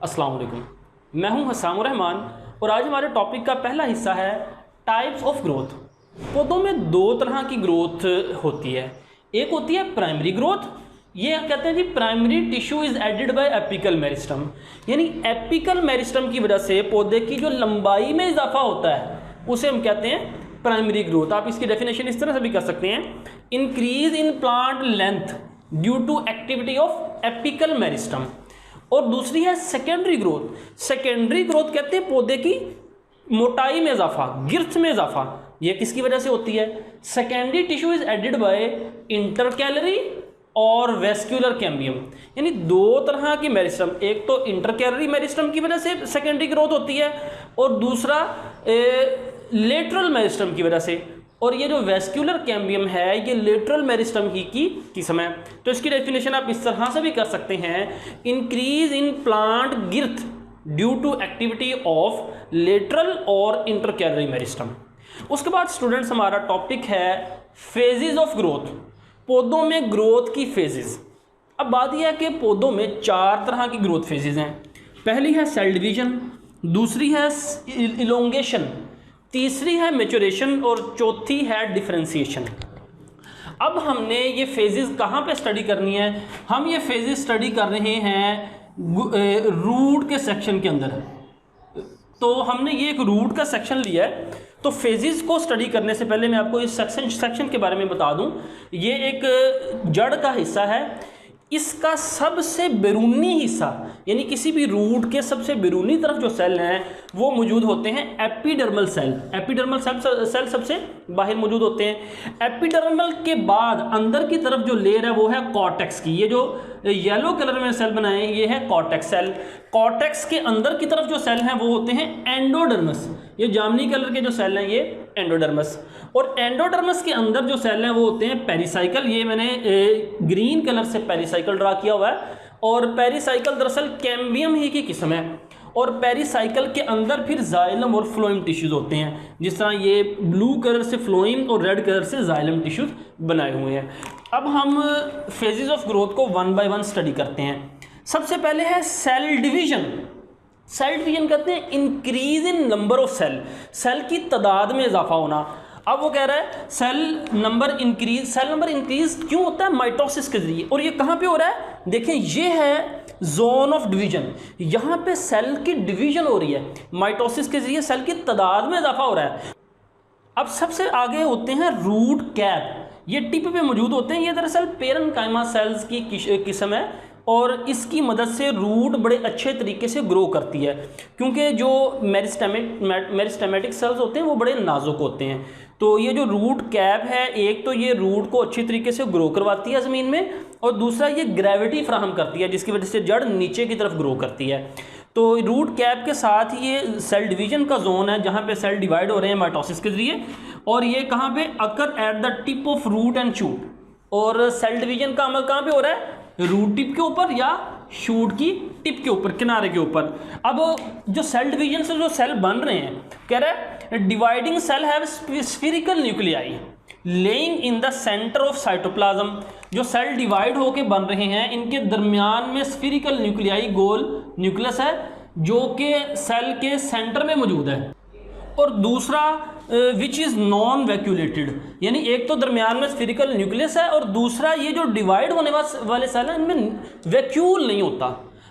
अस्सलाम वालेकुम, मैं हूं हसामुर रहमान और आज हमारे टॉपिक का पहला हिस्सा है टाइप्स ऑफ ग्रोथ। पौधों में दो तरह की ग्रोथ होती है। एक होती है प्राइमरी ग्रोथ, ये कहते हैं जी primary tissue is added by apical meristem, यानी एपिकल मेरिस्टम की वजह से पौधे की जो लंबाई में इजाफा होता है उसे हम कहते हैं प्राइमरी ग्रोथ। आप इसकी डेफिनेशन इस तरह से भी कर सकते हैं, increase in plant length due to activity of apical meristem. और दूसरी है सेकेंडरी ग्रोथ। सेकेंडरी ग्रोथ कहते हैं पौधे की मोटाई में इजाफा, गिर्थ में इजाफा। ये किसकी वजह से होती है? Secondary tissue is added by intercalary और वेस्क्यूलर कैम्बियम, यानी दो तरह की मेरिस्टम। एक तो इंटरकैलरी मेरिस्टम की वजह से सेकेंडरी ग्रोथ होती है और दूसरा लेटरल मेरिस्टम की वजह से। और ये जो वेस्क्यूलर कैम्बियम है ये लेटरल मेरिस्टम ही की किस्म है। तो इसकी डेफिनेशन आप इस तरह से भी कर सकते हैं, increase in plant girth due to activity of lateral और इंटरकैलरी मेरिस्टम। उसके बाद स्टूडेंट्स हमारा टॉपिक है फेजेस ऑफ ग्रोथ, पौधों में ग्रोथ की फेजेस। अब बात यह है कि पौधों में चार तरह की ग्रोथ फेजेस हैं। पहली है सेल डिवीजन, दूसरी है इलोंगेशन, तीसरी है मैच्योरेशन और चौथी है डिफरेंशिएशन। अब हमने ये फेजेस कहाँ पे स्टडी करनी है? हम ये फेजेस स्टडी कर रहे हैं रूट के सेक्शन के अंदर। तो हमने ये एक रूट का सेक्शन लिया है। तो फेजेस को स्टडी करने से पहले मैं आपको इस सेक्शन के बारे में बता दूं, ये एक जड़ का हिस्सा है। इसका सबसे बैरूनी हिस्सा, यानी किसी भी रूट के सबसे बैरूनी तरफ जो सेल हैं वो मौजूद होते हैं एपिडर्मल सेल। एपिडर्मल सेल सबसे बाहर मौजूद होते हैं। एपिडर्मल के बाद अंदर की तरफ जो लेयर है वो है कॉर्टेक्स की। ये जो येलो कलर में सेल बनाए ये है कॉर्टेक्स सेल। कॉर्टेक्स के अंदर की तरफ जो सेल हैं वो होते हैं एंडोडर्मस। ये जामुनी कलर के जो सेल हैं ये एंडोडर्मस। और एंडोडर्मस के अंदर जो सेल हैं वो होते हैं पेरिसाइकल। ये मैंने ग्रीन कलर से पेरिसाइकल ड्रा किया हुआ है। और पेरिसाइकल दरअसल कैम्बियम ही की किस्म है। और पेरिसाइकल के अंदर फिर जाइलम और फ्लोएम टिश्यूज होते हैं, जिस तरह ये ब्लू कलर से फ्लोएम और रेड कलर से जाइलम टिश्यूज बनाए हुए हैं। अब हम फेजेस ऑफ ग्रोथ को वन बाय वन स्टडी करते हैं। सबसे पहले है सेल डिवीजन। सेल डिवीजन कहते हैं increase in number of cell, cell की तादाद में इजाफा होना। अब वो कह रहा है सेल नंबर इंक्रीज क्यों होता है? माइटोसिस के जरिए। और ये कहाँ पे हो रहा है? देखें, ये है जोन ऑफ डिवीजन। यहाँ पे सेल की डिवीजन हो रही है, माइटोसिस के जरिए सेल की तादाद में इजाफा हो रहा है। अब सबसे आगे होते हैं रूट कैप। ये टिप पे मौजूद होते हैं। ये दरअसल पेरेन्काइमा सेल्स की किस्म है और इसकी मदद से रूट बड़े अच्छे तरीके से ग्रो करती है, क्योंकि जो मेरिस्टेमेटिक सेल्स होते हैं वो बड़े नाजुक होते हैं। तो ये जो रूट कैप है, एक तो ये रूट को अच्छी तरीके से ग्रो करवाती है ज़मीन में, और दूसरा ये ग्रेविटी फ्राहम करती है जिसकी वजह से जड़ नीचे की तरफ ग्रो करती है। तो रूट कैप के साथ ही ये सेल डिवीजन का जोन है जहाँ पे सेल डिवाइड हो रहे हैं माइटोसिस के जरिए। और ये कहाँ पे? Occur at the tip of root and shoot. और सेल डिवीजन का अमल कहाँ पे हो रहा है? रूट टिप के ऊपर या शूट की टिप के ऊपर, किनारे के ऊपर। अब जो सेल डिवीजन से जो सेल बन रहे हैं, कह रहा है dividing cell have spherical nuclei lying in the centre of cytoplasm. जो सेल डिवाइड होके बन रहे हैं इनके दरमियान में स्फीरिकल न्यूक्लियाई, गोल न्यूक्लियस है जो कि सेल के सेंटर में मौजूद है। और दूसरा विच इज़ नॉन वैक्यूलेटेड, यानी एक तो दरमियान में स्फीरिकल न्यूक्लियस है और दूसरा ये जो डिवाइड होने वाले सेल हैं इनमें वैक्यूल नहीं होता।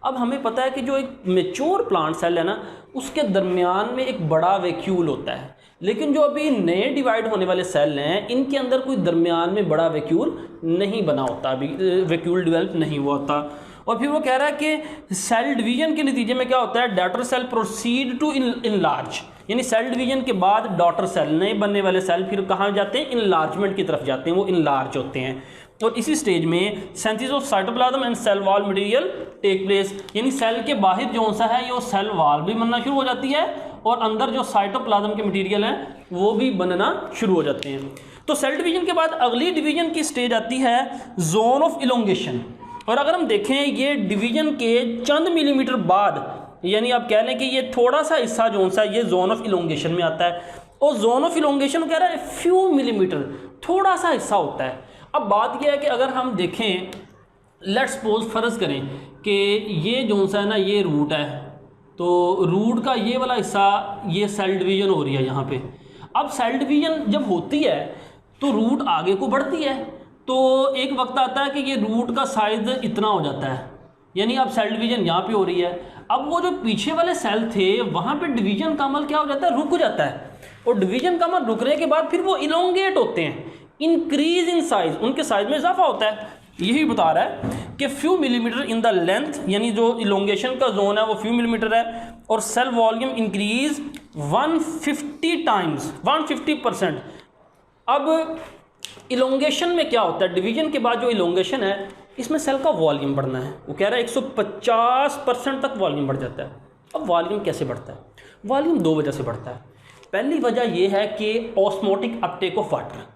अब हमें पता है कि जो एक मेच्योर प्लांट सेल है ना उसके दरमियान में एक बड़ा वैक्यूल होता है, लेकिन जो अभी नए डिवाइड होने वाले सेल हैं इनके अंदर कोई दरमियान में बड़ा वैक्यूल नहीं बना होता, अभी वैक्यूल डेवलप नहीं हुआ होता। और फिर वो कह रहा है कि सेल डिवीजन के नतीजे में क्या होता है? Daughter cell proceed to enlarge, यानी सेल डिवीजन के बाद डॉटर सेल, नए बनने वाले सेल फिर कहाँ जाते हैं? इनलार्जमेंट की तरफ जाते हैं, वो इनलार्ज होते हैं। और इसी स्टेज में synthesis of cytoplasm and cell wall material take place, यानी सेल के बाहर जो सा है ये सेल वॉल भी बनना शुरू हो जाती है और अंदर जो साइटोप्लाज्म के मटेरियल हैं वो भी बनना शुरू हो जाते हैं। तो सेल डिवीजन के बाद अगली डिवीजन की स्टेज आती है जोन ऑफ इलोंगेशन। और अगर हम देखें ये डिवीजन के चंद मिलीमीटर बाद, यानी आप कह लें कि ये थोड़ा सा हिस्सा जो सा ये जोन ऑफ इलोंगेशन में आता है। और जोन ऑफ इलोंगेशन कह रहा है फ्यू मिलीमीटर, थोड़ा सा हिस्सा होता है। अब बात यह है कि अगर हम देखें, लेट्स सपोज फर्ज करें कि ये जो सा है ना, ये रूट है, तो रूट का ये वाला हिस्सा, ये सेल डिवीज़न हो रही है यहाँ पे। अब सेल डिवीज़न जब होती है तो रूट आगे को बढ़ती है, तो एक वक्त आता है कि ये रूट का साइज़ इतना हो जाता है, यानी अब सेल डिवीज़न यहाँ पे हो रही है। अब वो जो पीछे वाले सेल थे वहाँ पे डिवीज़न का अमल क्या हो जाता है, रुक जाता है, और डिवीज़न का अमल रुकने के बाद फिर वो इलोंगेट होते हैं, इंक्रीज इन साइज़, उनके साइज़ में इजाफा होता है। यही बता रहा है कि few millimetre in the length, यानी जो इलोंगेशन का जोन है वो फ्यू मिलीमीटर है, और सेल वॉल्यूम इंक्रीज 150 टाइम्स, 150%। अब इलोंगेशन में क्या होता है, डिवीजन के बाद जो इलोंगेशन है इसमें सेल का वॉल्यूम बढ़ना है। वो कह रहा है 150% तक वॉल्यूम बढ़ जाता है। अब वॉल्यूम कैसे बढ़ता है? वॉल्यूम दो वजह से बढ़ता है। पहली वजह यह है कि ऑस्मोटिक अपटेक ऑफ वाटर।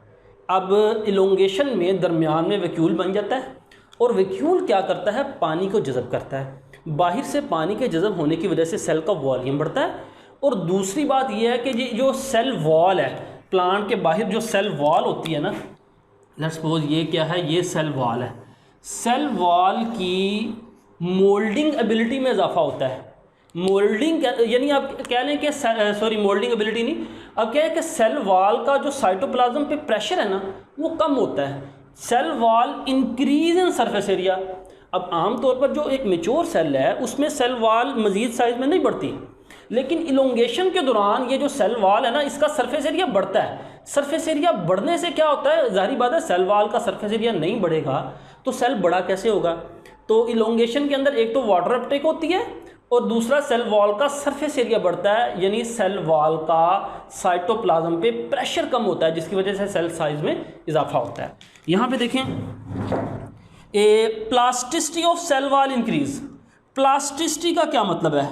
अब इलोंगेशन में दरमियान में वैक्यूल बन जाता है, और वैक्यूल क्या करता है, पानी को जज़ब करता है। बाहर से पानी के जज़ब होने की वजह से सेल का वॉल्यूम बढ़ता है। और दूसरी बात यह है कि जो सेल वॉल है, प्लांट के बाहर जो सेल वॉल होती है ना, लेट्स सपोज ये क्या है, ये सेल वॉल है। सेल वॉल की मोल्डिंग एबिलिटी में इजाफा होता है। मोल्डिंग यानी आप कह लें कि सॉरी मोल्डिंग एबिलिटी नहीं, अब क्या है कि सेल वॉल का जो साइटोप्लाज्म पे प्रेशर है ना वो कम होता है। Cell wall increase in surface area. अब आमतौर पर जो एक मेच्योर सेल है उसमें सेल वॉल मज़ीद साइज़ में नहीं बढ़ती, लेकिन इलोंगेशन के दौरान ये जो सेल वॉल है ना इसका सरफेस एरिया बढ़ता है। सरफेस एरिया बढ़ने से क्या होता है, ज़ाहिर बात है सेल वॉल का सरफेस एरिया नहीं बढ़ेगा तो सेल बड़ा कैसे होगा। तो इलोंगेशन के अंदर एक तो वाटर अपटेक होती है और दूसरा सेल वॉल का सरफेस एरिया बढ़ता है, यानी सेल वॉल का साइटोप्लाज्म पे प्रेशर कम होता है, जिसकी वजह से सेल साइज में इजाफा होता है। यहाँ पे देखें, plasticity of cell wall increase. Plasticity का क्या मतलब है?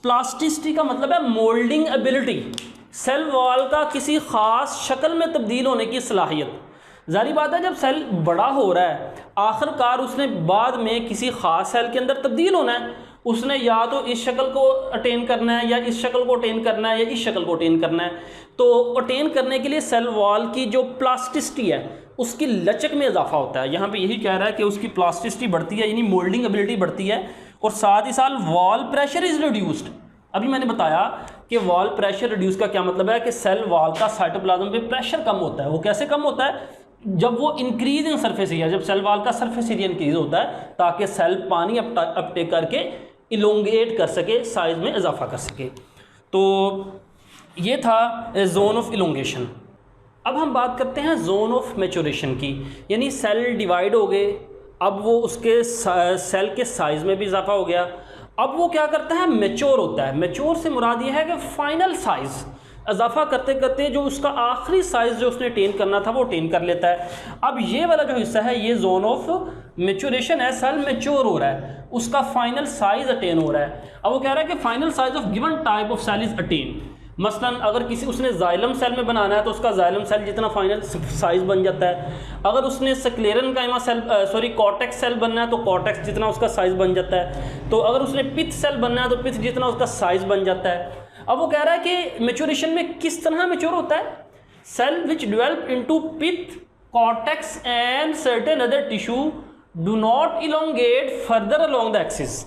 प्लास्टिसिटी का मतलब है मोल्डिंग एबिलिटी, सेल वॉल का किसी ख़ास शक्ल में तब्दील होने की सलाहियत। जारी बात है जब सेल बड़ा हो रहा है आखिरकार उसने बाद में किसी ख़ास सेल के अंदर तब्दील होना है। उसने या तो इस शक्ल को अटेन करना है, या इस शक्ल को अटेन करना है, या इस शक्ल को अटेन करना है। तो अटेन करने के लिए सेल वॉल की जो प्लास्टिसिटी है उसकी लचक में इजाफा होता है। यहाँ पे यही कह रहा है कि उसकी प्लास्टिसिटी बढ़ती है, यानी मोल्डिंग एबिलिटी बढ़ती है, और साथ ही साथ वॉल प्रेशर इज़ रिड्यूस्ड। अभी मैंने बताया कि वॉल प्रेशर रिड्यूस का क्या मतलब है कि सेल वॉल का साइटोप्लाज्म पे प्रेशर कम होता है। वो कैसे कम होता है? जब वो इंक्रीज इन सरफेस एरिया, जब सेल वॉल का सरफेस एरिया इंक्रीज होता है ताकि सेल पानी अपटेक करके इलोंगेट कर सके, साइज में इजाफा कर सके। तो ये था जोन ऑफ इलोंगेशन। अब हम बात करते हैं जोन ऑफ मैच्योरेशन की, यानी सेल डिवाइड हो गए, अब वो उसके सेल के साइज में भी इजाफा हो गया। अब वो क्या करता है, मैच्योर होता है। मैच्योर से मुराद ये है कि फाइनल साइज़ इजाफा करते करते जो उसका आखिरी साइज़ जो उसने अटेन करना था वो अटेन कर लेता है। अब ये वाला जो हिस्सा है ये जोन ऑफ मैच्योरेशन है, सेल मैच्योर हो रहा है, उसका फाइनल साइज़ अटेन हो रहा है। अब वो कह रहा है कि final size of given type of cell is attain. मसलन अगर किसी उसने जाइलम सेल में बनाना है तो उसका जाइलम सेल जितना फाइनल साइज़ बन जाता है। अगर उसने स्क्लेरन काइमा सेल कॉर्टेक्स सेल बनना है तो कॉर्टेक्स जितना उसका साइज़ बन जाता है। तो अगर उसने पिथ सेल बनना है तो पिथ जितना उसका साइज़ बन जाता है। अब वो कह रहा है कि मैच्योरेशन में किस तरह मैच्योर होता है, cell which develop into pith, cortex and certain other tissue do not elongate further along the axis.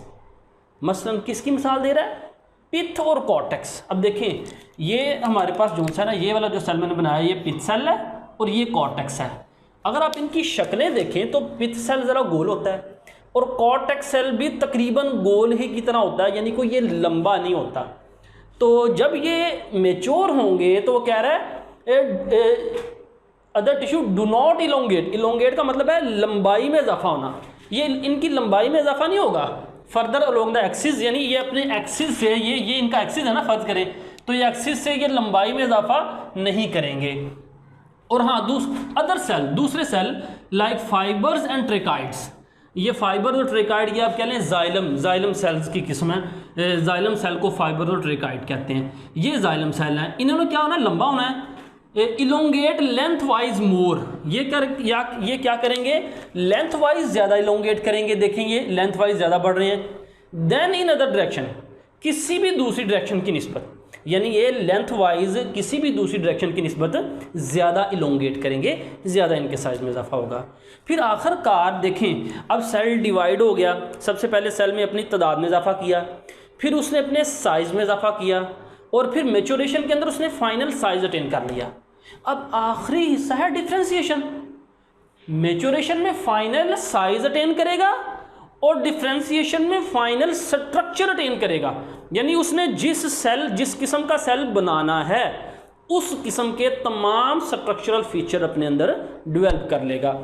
मसलन किसकी मिसाल दे रहा है, पिथ और कॉर्टेक्स। अब देखें ये हमारे पास जो सा है ना, ये वाला जो सेल मैंने बनाया ये पिथ सेल है और ये कॉर्टेक्स है। अगर आप इनकी शक्लें देखें तो पिथ सेल ज़रा गोल होता है और कॉर्टेक्स सेल भी तकरीबन गोल ही की तरह होता है, यानी कोई ये लंबा नहीं होता। तो जब ये मेच्योर होंगे तो वो कह रहा है other tissue do not elongate. Elongate का मतलब है लंबाई में इजाफा होना, ये इनकी लंबाई में इजाफा नहीं होगा फर्दर अलोंग द एक्सिस, यानी ये अपने एक्सिस से ये इनका एक्सिस है ना, फर्ज करें तो ये एक्सिस से ये लंबाई में इजाफा नहीं करेंगे। और हाँ अदर सेल, दूसरे सेल लाइक फाइबर्स एंड ट्रेकाइड्स, ये फाइबर और ट्रेकाइड ये आप कह लें जाइलम सेल्स की किस्म है। जाइलम सेल को फाइबर और ट्रेकाइड कहते हैं। ये जाइलम सेल हैं, इन्होंने क्या होना है, लंबा होना है। इलोंगेट लेंथ वाइज मोर, ये क्या करेंगे, लेंथ वाइज ज़्यादा इलोंगेट करेंगे। देखेंगे लेंथ वाइज ज़्यादा बढ़ रहे हैं। देन इन अदर डायरेक्शन, किसी भी दूसरी डायरेक्शन की निस्बत, यानी ये लेंथ वाइज किसी भी दूसरी डायरेक्शन की निस्बत ज़्यादा इलोंगेट करेंगे, ज़्यादा इनके साइज़ में इजाफा होगा। फिर आखिरकार देखें, अब सेल डिवाइड हो गया, सबसे पहले सेल में अपनी तादाद में इजाफा किया, फिर उसने अपने साइज़ में इजाफा किया, और फिर मैच्योरेशन के अंदर उसने फाइनल साइज़ अटेन कर लिया। अब आखिरी हिस्सा है डिफ्रेंसिएशन। मैच्योरेशन में फाइनल साइज़ अटेन करेगा और डिफ्रेंसिएशन में फाइनल स्ट्रक्चर अटेन करेगा। यानी उसने जिस किस्म का सेल बनाना है उस किस्म के तमाम स्ट्रक्चरल फीचर अपने अंदर डेवलप कर लेगा।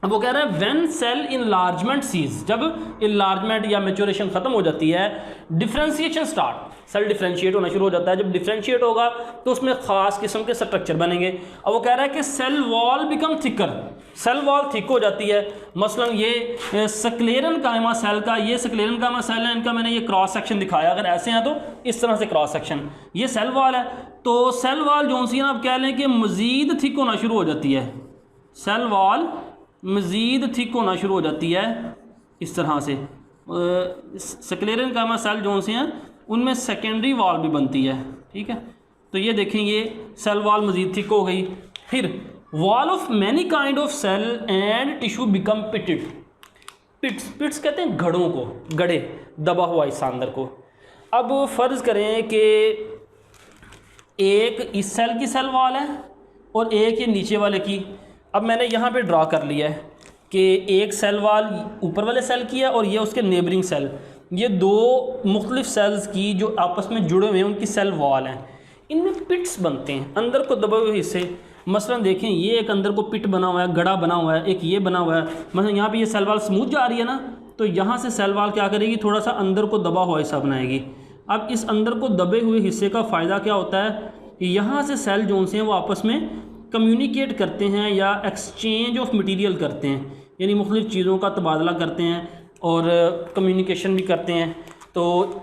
अब वो कह रहा है व्हेन सेल इनलार्जमेंट सीज, जब इनलार्जमेंट या मैच्योरेशन खत्म हो जाती है, डिफ्रेंसिएशन स्टार्ट, सेल डिफ्रेंशिएट होना शुरू हो जाता है। जब डिफ्रेंशिएट होगा तो उसमें खास किस्म के स्ट्रक्चर बनेंगे। अब वो कह रहा है कि cell wall become thicker, cell wall thick हो जाती है। मसलन ये स्क्लेरन कायमा सेल का, ये स्क्लेरन कायमा सेल है, इनका मैंने ये क्रॉस सेक्शन दिखाया, अगर ऐसे हैं तो इस तरह से क्रॉस सेक्शन, ये सेल वॉल है। तो सेल वॉल जो सी आप कह लें कि मज़ीद थिक होना शुरू हो जाती है, सेल वॉल मज़ीद थिक होना शुरू हो जाती है इस तरह से। स्क्लेरन कायमा सेल जो से हैं उनमें सेकेंडरी वॉल भी बनती है, ठीक है। तो ये देखें, ये सेल वॉल मज़ीद थिक हो गई। फिर wall of many kind of cell and tissue become pitted. Pits कहते हैं घड़ों को, गड़े, दबा हुआ हिस्सा अंदर को। अब फ़र्ज़ करें कि एक इस सेल की सेल वॉल है और एक ये नीचे वाले की। अब मैंने यहाँ पे ड्रा कर लिया है कि एक सेल वॉल ऊपर वाले सेल की है और ये उसके नेबरिंग सेल, ये दो मुख्तलिफ सेल्स की जो आपस में जुड़े हुए हैं उनकी सेल वॉल हैं। इनमें पिट्स बनते हैं, अंदर को दबे हुए हिस्से। मसलन देखें, ये एक अंदर को पिट बना हुआ है, गड़ा बना हुआ है, एक ये बना हुआ है। मतलब यहाँ पे ये सेल वॉल स्मूथ जा रही है ना, तो यहाँ से सेल वॉल क्या करेगी, थोड़ा सा अंदर को दबा हुआ हिस्सा बनाएगी। अब इस अंदर को दबे हुए हिस्से का फ़ायदा क्या होता है कि यहाँ से सेल जो हैं वो आपस में कम्युनिकेट करते हैं या एक्सचेंज ऑफ मटेरियल करते हैं, यानी मुख्तलिफ़ चीज़ों का तबादला करते हैं और कम्युनिकेशन भी करते हैं। तो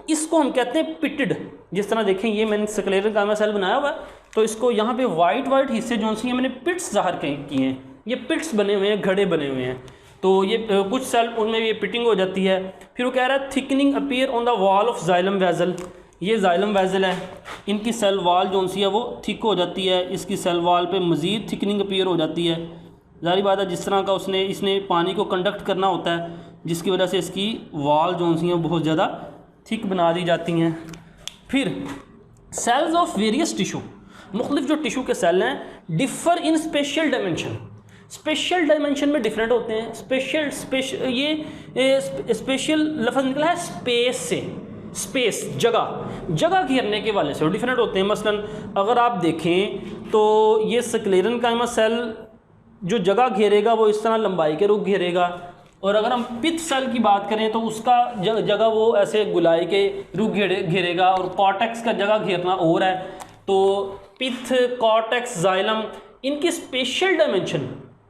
इसको हम कहते हैं पिटेड। जिस तरह देखें, ये मैंने स्क्लेरन कायमा सेल बनाया हुआ है, तो इसको यहाँ पे वाइट हिस्से जो सी हैं मैंने पिट्स ज़ाहिर किए हैं, ये पिट्स बने हुए हैं, घड़े बने हुए हैं। तो ये कुछ सेल उनमें ये पिटिंग हो जाती है। फिर वो कह रहा है thickening appear on the wall of xylem vessel, ये जाइलम वेजल है, इनकी सेल वॉल जो सी है वो थिक हो जाती है, इसकी सेल वॉल पे मज़ीद थिकनिंग अपीयर हो जाती है। ज़ाहिर बात है, जिस तरह का इसने पानी को कंडक्ट करना होता है, जिसकी वजह से इसकी वॉल जो सी हैं बहुत ज़्यादा थिक बना दी जाती हैं। फिर सेल्स ऑफ वेरियस टिशू, मुख्तलिफ जो टिशू के सेल हैं डिफ़र इन स्पेशल डायमेंशन, स्पेशल डायमेंशन में डिफरेंट होते हैं। स्पेशल लफ्ज़ निकला है स्पेस से, स्पेस जगह घेरने के वाले से डिफरेंट होते हैं। मसलन अगर आप देखें तो ये स्क्लेरन कायमा सेल जो जगह घेरेगा वो इस तरह लंबाई के रुख घेरेगा, और अगर हम पित्त सेल की बात करें तो उसका जगह वो ऐसे गुलाई के रुख घेरेगा, और कॉर्टेक्स का जगह घेरना और है। तो पित्त, कॉर्टेक्स, जाइलम, इनकी स्पेशल डायमेंशन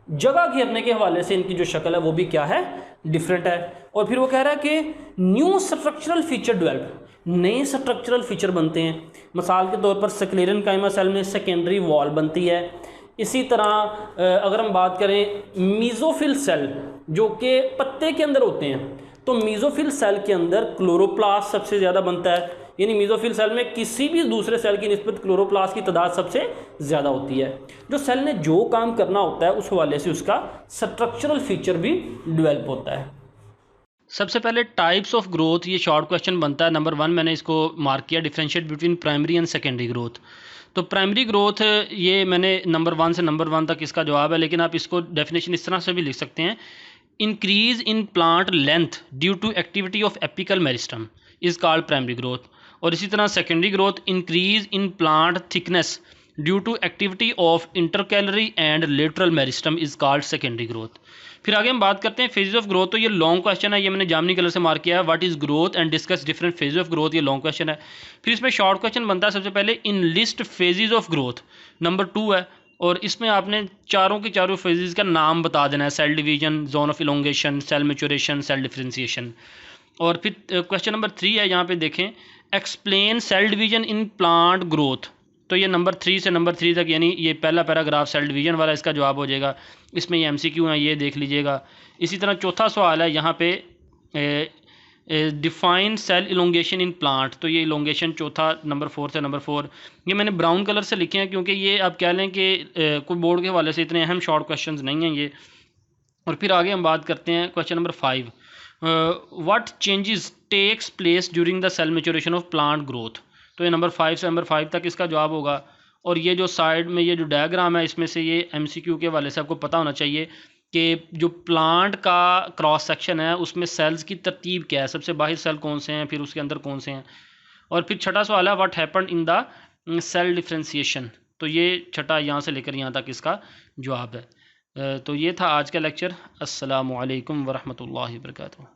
जगह घेरने के हवाले से इनकी जो शक्ल है वो भी क्या है, डिफरेंट है। और फिर वो कह रहा है कि न्यू स्ट्रक्चरल फीचर डेवलप, नए स्ट्रक्चरल फीचर बनते हैं। मिसाल के तौर पर स्क्लेरन कायमा सेल में सेकेंडरी वॉल बनती है। इसी तरह अगर हम बात करें मीज़ोफिल सेल जो कि पत्ते के अंदर होते हैं, तो मीज़ोफिल सेल के अंदर क्लोरोप्लास्ट सबसे ज़्यादा बनता है, यानी मीज़ोफिल सेल में किसी भी दूसरे सेल की निस्बत क्लोरोप्लास्ट की तादाद सबसे ज़्यादा होती है। जो सेल ने जो काम करना होता है उस हवाले से उसका स्ट्रक्चरल फीचर भी डेवलप होता है। सबसे पहले टाइप्स ऑफ ग्रोथ, ये शॉर्ट क्वेश्चन बनता है। नंबर 1 मैंने इसको मार्क किया, differentiate between primary and secondary growth. तो प्राइमरी ग्रोथ ये मैंने नंबर 1 से नंबर 1 तक इसका जवाब है, लेकिन आप इसको डेफिनेशन इस तरह से भी लिख सकते हैं, increase in plant length due to activity of apical meristem is called primary growth. और इसी तरह secondary growth, increase in plant thickness due to activity of intercalary and lateral meristem is called secondary growth. फिर आगे हम बात करते हैं phases of growth. तो ये लॉन्ग क्वेश्चन है, ये मैंने जामनी कलर से मार्क किया है, what is growth and discuss different phases of growth, ये लॉन्ग क्वेश्चन है। फिर इसमें शॉर्ट क्वेश्चन बनता है, सबसे पहले in list phases of growth, number 2 है, और इसमें आपने चारों के चारों फेजेस का नाम बता देना है, cell division, zone of elongation, cell maturation, cell differentiation. और फिर क्वेश्चन नंबर 3 है, यहाँ पे देखें, explain cell division in plant growth. तो ये नंबर 3 से नंबर 3 तक, यानी ये पहला पैराग्राफ सेल डिवीजन वाला इसका जवाब हो जाएगा। इसमें ये MCQ है, ये देख लीजिएगा। इसी तरह चौथा सवाल है यहाँ पे, define cell elongation in plant, तो ये इलोंगेशन चौथा नंबर 4 से नंबर 4, ये मैंने ब्राउन कलर से लिखे हैं क्योंकि ये आप कह लें कि कोई बोर्ड के हवाले से इतने अहम शॉर्ट क्वेश्चंस नहीं हैं ये। और फिर आगे हम बात करते हैं question number 5, what changes takes place during the cell maturation of plant growth, तो ये नंबर 5 से नंबर 5 तक इसका जवाब होगा। और ये जो साइड में ये जो डायग्राम है इसमें से ये MCQ के हवाले से आपको पता होना चाहिए कि जो प्लांट का क्रॉस सेक्शन है उसमें सेल्स की तरतीब क्या है, सबसे बाहर सेल कौन से हैं, फिर उसके अंदर कौन से हैं। और फिर छठा सवाल है what happened in the cell differentiation, तो ये छठा यहाँ से लेकर यहाँ तक इसका जवाब है। तो ये था आज का लेक्चर। अस्सलामु अलैकुम वरहमतुल्लाहि वबरकातुहू।